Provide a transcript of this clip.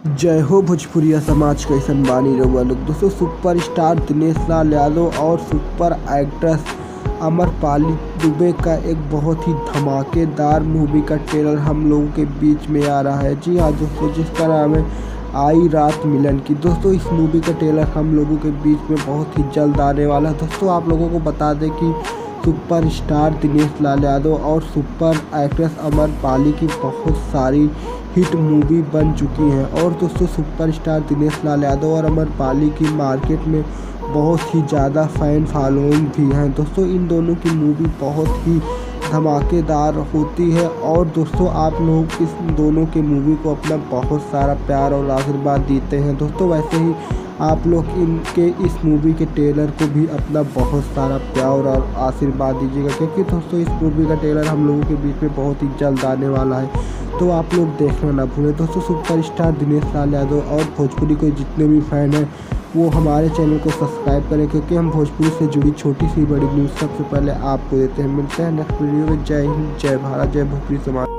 जय हो भोजपुरिया समाज कैसन बानी रउआ लोग। दोस्तों सुपरस्टार दिनेश लाल यादव और सुपर एक्ट्रेस आम्रपाली दुबे का एक बहुत ही धमाकेदार मूवी का ट्रेलर हम लोगों के बीच में आ रहा है। जी हाँ दोस्तों, जिसका नाम है आई रात मिलन की। दोस्तों इस मूवी का ट्रेलर हम लोगों के बीच में बहुत ही जल्द आने वाला है। दोस्तों आप लोगों को बता दें कि सुपरस्टार दिनेश लाल यादव और सुपर एक्ट्रेस आम्रपाली की बहुत सारी हिट मूवी बन चुकी हैं और दोस्तों सुपरस्टार दिनेश लाल यादव और आम्रपाली की मार्केट में बहुत ही ज़्यादा फ़ैन फॉलोइंग भी हैं। दोस्तों इन दोनों की मूवी बहुत ही धमाकेदार होती है और दोस्तों आप लोग इस दोनों के मूवी को अपना बहुत सारा प्यार और आशीर्वाद देते हैं। दोस्तों वैसे ही आप लोग इनके इस मूवी के ट्रेलर को भी अपना बहुत सारा प्यार और आशीर्वाद दीजिएगा, क्योंकि दोस्तों इस मूवी का ट्रेलर हम लोगों के बीच में बहुत ही जल्द आने वाला है, तो आप लोग देखना ना भूलें। दोस्तों सुपरस्टार दिनेश लाल यादव और भोजपुरी के जितने भी फ़ैन हैं वो हमारे चैनल को सब्सक्राइब करें, क्योंकि हम भोजपुरी से जुड़ी छोटी सी बड़ी न्यूज़ सबसे पहले आपको देते हैं। मिलते हैं नेक्स्ट वीडियो में। जय हिंद, जय भारत, जय भोजपुरी समाज।